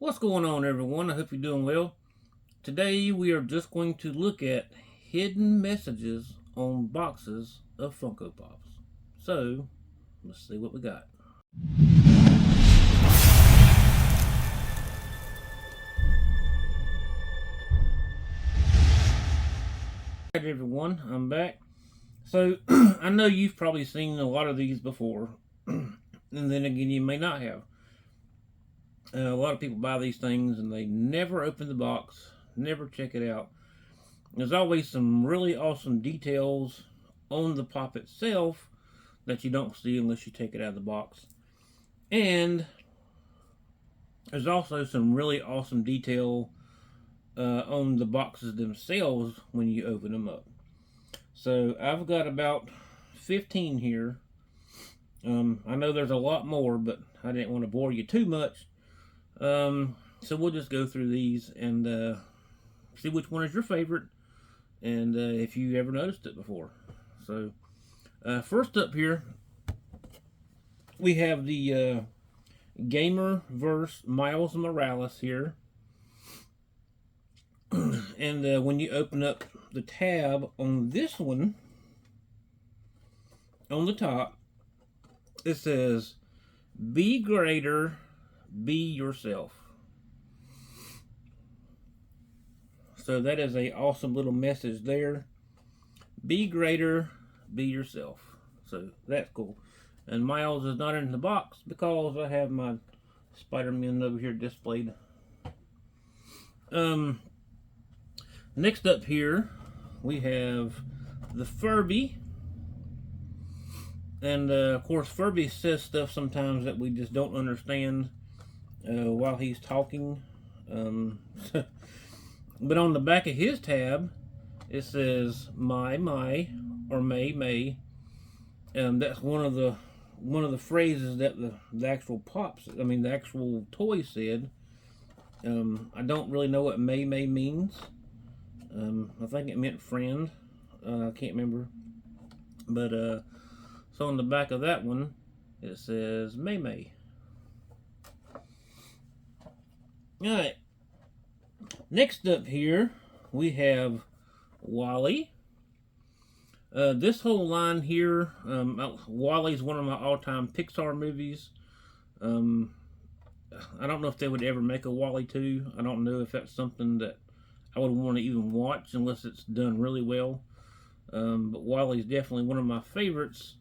What's going on, everyone? I hope you're doing well. Today we are just going to look at hidden messages on boxes of Funko Pops. So, let's see what we got. Alright, everyone, I'm back. So, I know you've probably seen a lot of these before, and then again, you may not have. A lot of people buy these things and they never open the box, never check it out. There's always some really awesome details on the pop itself that you don't see unless you take it out of the box. And there's also some really awesome detail on the boxes themselves when you open them up. So I've got about 15 here. I know there's a lot more, but I didn't want to bore you too much. So we'll just go through these and see which one is your favorite and if you ever noticed it before. So first up here, we have the Gamerverse Miles Morales here. And when you open up the tab on this one, on the top, it says, "Be greater, be yourself." So that is a awesome little message there. Be greater, be yourself. So that's cool. And Miles is not in the box because I have my Spider-Man over here displayed. Next up here, we have the Furby. And of course, Furby says stuff sometimes that we just don't understand while he's talking. But on the back of his tab, it says my, or may. That's one of the phrases that the actual pops, the actual toy said. I don't really know what may means. I think it meant friend. I can't remember. But so on the back of that one, it says May. Alright. Next up here, we have WALL-E. This whole line here, WALL-E is one of my all-time Pixar movies. I don't know if they would ever make a WALL-E 2. I don't know if that's something that I would want to even watch unless it's done really well. But WALL-E is definitely one of my favorites.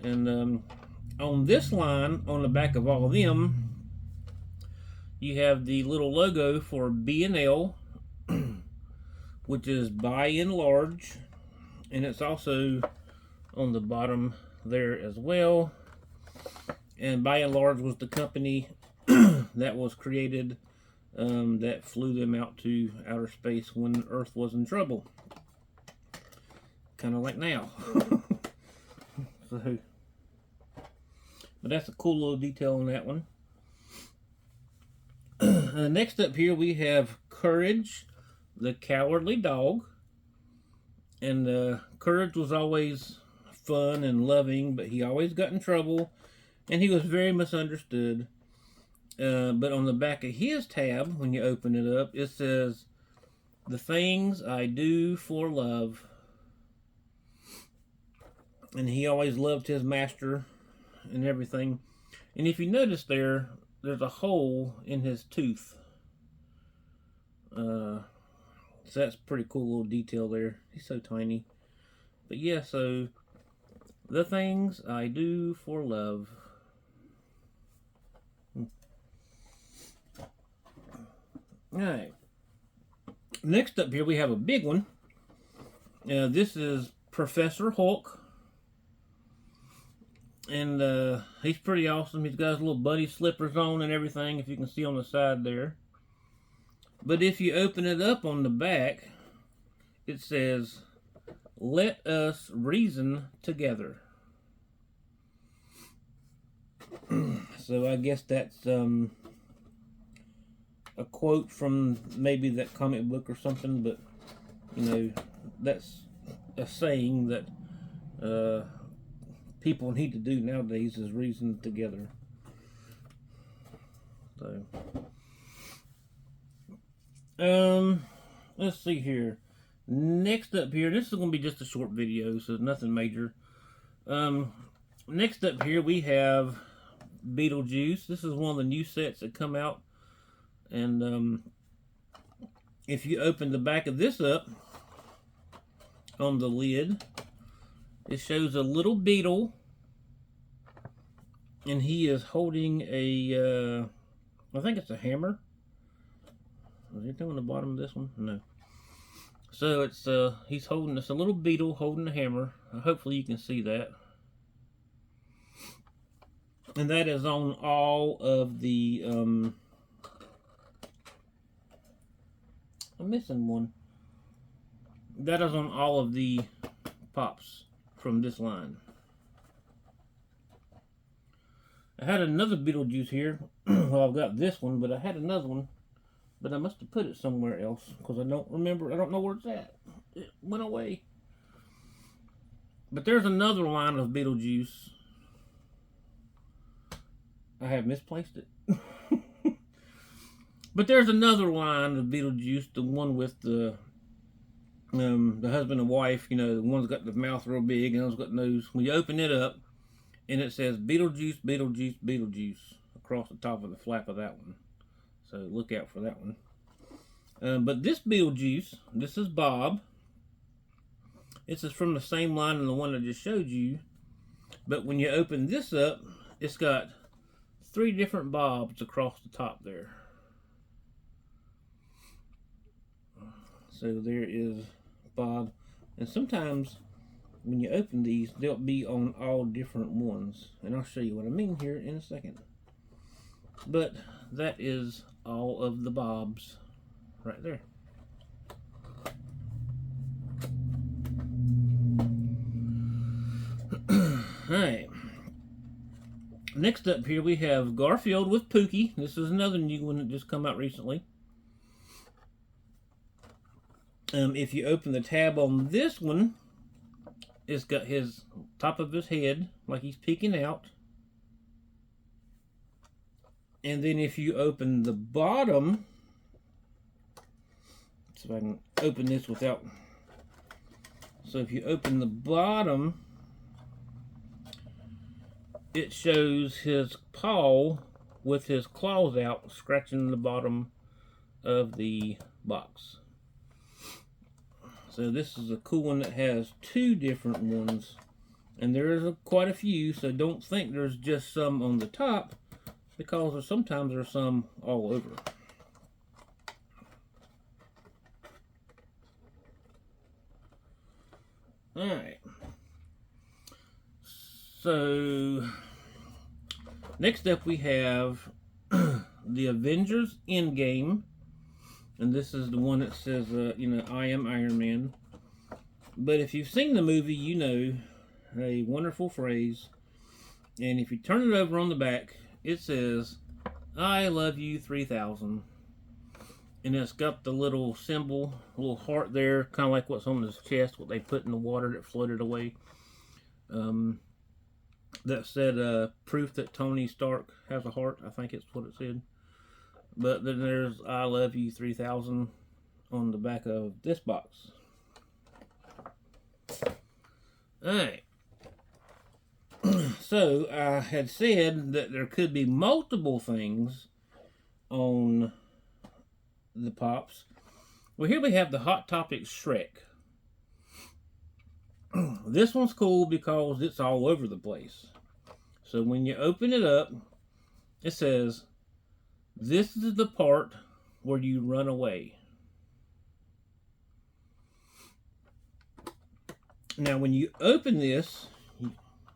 And on this line, on the back of all of them, you have the little logo for B&L, which is by and large. And it's also on the bottom there as well. And by and large was the company that was created that flew them out to outer space when Earth was in trouble. Kind of like now. So, but that's a cool little detail on that one. Next up here we have Courage, the Cowardly Dog. And Courage was always fun and loving, but he always got in trouble, and he was very misunderstood. But on the back of his tab, when you open it up, it says, "The things I do for love." And he always loved his master and everything. And if you notice there's a hole in his tooth. So that's a pretty cool little detail there. He's so tiny. But yeah, so the things I do for love. Alright. Next up here we have a big one. This is Professor Hulk. And he's pretty awesome. He's got his little buddy slippers on and everything, if you can see on the side there. But if you open it up on the back, it says, "Let us reason together." So I guess that's a quote from maybe that comic book or something, but that's a saying that people need to do nowadays, is reason together. So Let's see here. Next up here, this is going to be just a short video, so nothing major. Next up here we have Beetlejuice. This is one of the new sets that come out, and if you open the back of this up on the lid, it shows a little beetle, and he is holding a I think it's a hammer. Is anything on the bottom of this one? No. So it's he's holding this, a little beetle holding a hammer. Hopefully you can see that. And that is on all of the I'm missing one. That is on all of the Pops from this line. I had another Beetlejuice here. Well, I've got this one, but I had another one, but I must have put it somewhere else because I don't remember. I don't know where it's at. It went away. But there's another line of Beetlejuice. I have misplaced it. But there's another line of Beetlejuice, the one with the husband and wife. You know, the one's got the mouth real big and the other's got nose. When you open it up, and it says Beetlejuice, Beetlejuice, Beetlejuice across the top of the flap of that one. So look out for that one. But this Beetlejuice, this is Bob. This is from the same line as the one I just showed you. But when you open this up, it's got 3 different Bobs across the top there. So there is Bob. And sometimes when you open these, they'll be on all different ones. And I'll show you what I mean here in a second. But that is all of the Bobs right there. Alright. Next up here we have Garfield with Pookie. This is another new one that just come out recently. If you open the tab on this one, it's got his top of his head like he's peeking out. And then if you open the bottom, so if I can open this without, so if you open the bottom, it shows his paw with his claws out scratching the bottom of the box. So this is a cool one that has 2 different ones, and there's quite a few, so don't think there's just some on the top, because sometimes there's some all over. Alright. So next up we have the Avengers Endgame. And this is the one that says, you know, I am Iron Man. But if you've seen the movie, you know a wonderful phrase. And if you turn it over on the back, it says, I love you 3000. And it's got the little symbol, little heart there, kind of like what's on his chest, what they put in the water that floated away. That said, proof that Tony Stark has a heart, I think it's what it said. But then there's I love you 3000 on the back of this box. Alright. So I had said that there could be multiple things on the Pops. Well, here we have the Hot Topic Shrek. This one's cool because it's all over the place. So when you open it up, it says, this is the part where you run away. Now when you open this,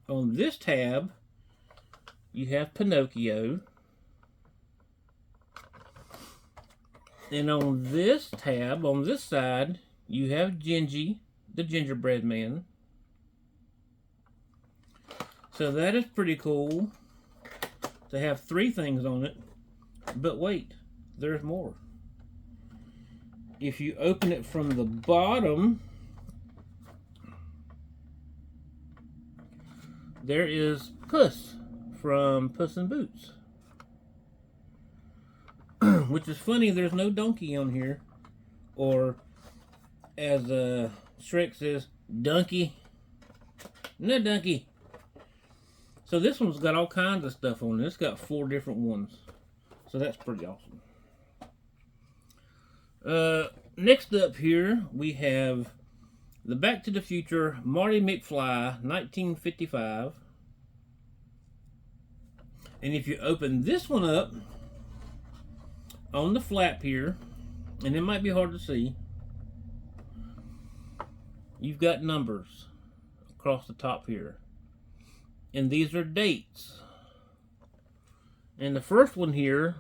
on this tab, you have Pinocchio. And on this tab, on this side, you have Gingy, the gingerbread man. So that is pretty cool to have 3 things on it. But wait, there's more. If you open it from the bottom, there is Puss from Puss in Boots. Which is funny, there's no donkey on here. or as Shrek says, donkey. No donkey. So this one's got all kinds of stuff on it. It's got 4 different ones. So that's pretty awesome. Next up here, we have the Back to the Future Marty McFly 1955. And if you open this one up, on the flap here, and it might be hard to see, you've got numbers across the top here. And these are dates. And the first one here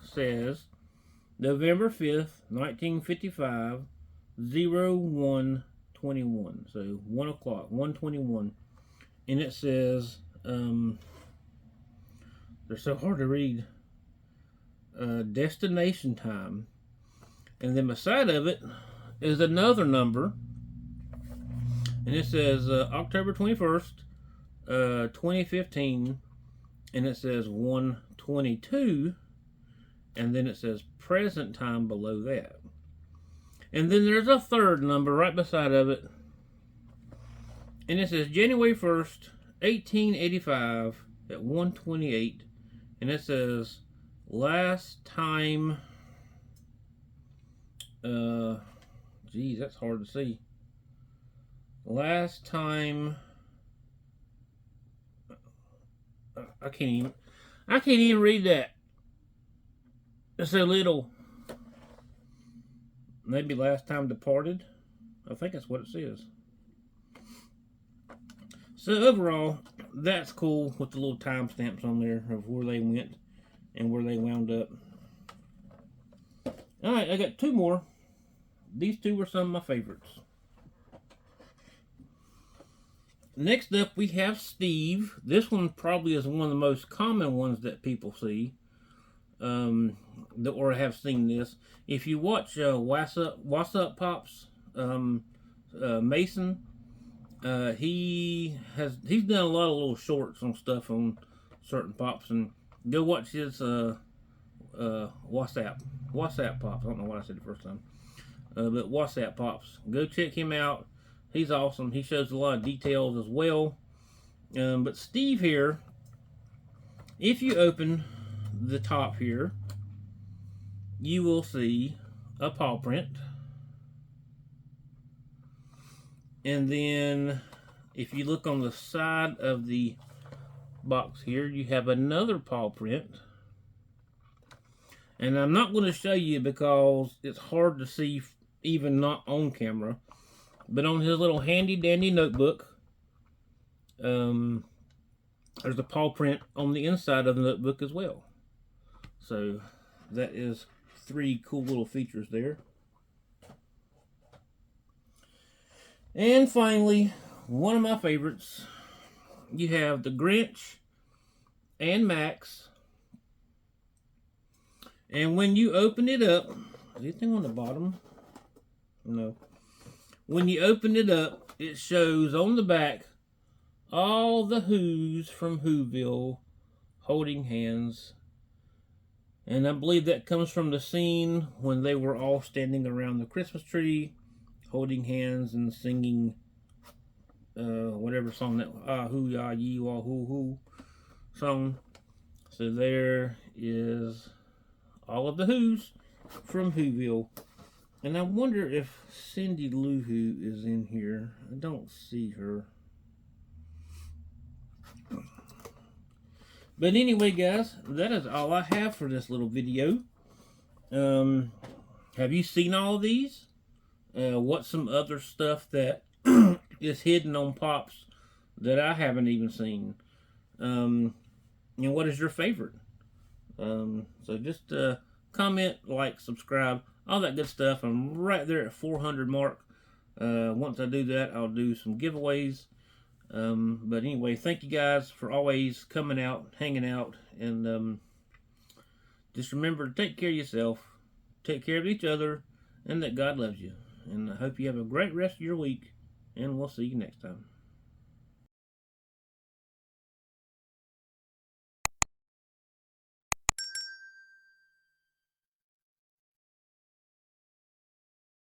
says November 5th, 1955, 0121. So 1 o'clock, 121. And it says, they're so hard to read, destination time. And then beside of it is another number. And it says October 21st, 2015. And it says 122. And then it says present time below that. And then there's a third number right beside of it. And it says January 1st, 1885 at 128. And it says last time, geez, that's hard to see. Last time, I can't even read that. It's a little, maybe last time departed. I think that's what it says. So overall, that's cool with the little timestamps on there of where they went and where they wound up. Alright, I got 2 more. These 2 were some of my favorites. Next up, we have Steve. This one probably is one of the most common ones that people see. Or have seen this. If you watch What's Up Pops, Mason, he's done a lot of little shorts on stuff on certain pops, and go watch his WhatsApp Pops. I don't know what I said the first time, but WhatsApp Pops. Go check him out. He's awesome. He shows a lot of details as well. But Steve here, if you open the top here, you will see a paw print. And then if you look on the side of the box here, you have another paw print. And I'm not going to show you because it's hard to see even not on camera. But on his little handy dandy notebook, there's a paw print on the inside of the notebook as well. So that is 3 cool little features there. And finally, one of my favorites, you have the Grinch and Max. And when you open it up, is anything on the bottom? No. When you open it up, it shows on the back all the Who's from Whoville holding hands. And I believe that comes from the scene when they were all standing around the Christmas tree, holding hands and singing whatever song that, Who Ya Ye Wa Hoo Hoo song. So there is all of the Who's from Whoville. And I wonder if Cindy Lou Who is in here. I don't see her. But anyway, guys, that is all I have for this little video. Have you seen all of these? What's some other stuff that is hidden on Pops that I haven't even seen? And what is your favorite? So just comment, like, subscribe, all that good stuff. I'm right there at 400 mark. Once I do that, I'll do some giveaways. But anyway, thank you guys for always coming out, hanging out, and just remember to take care of yourself, take care of each other, and that God loves you. And I hope you have a great rest of your week, and we'll see you next time.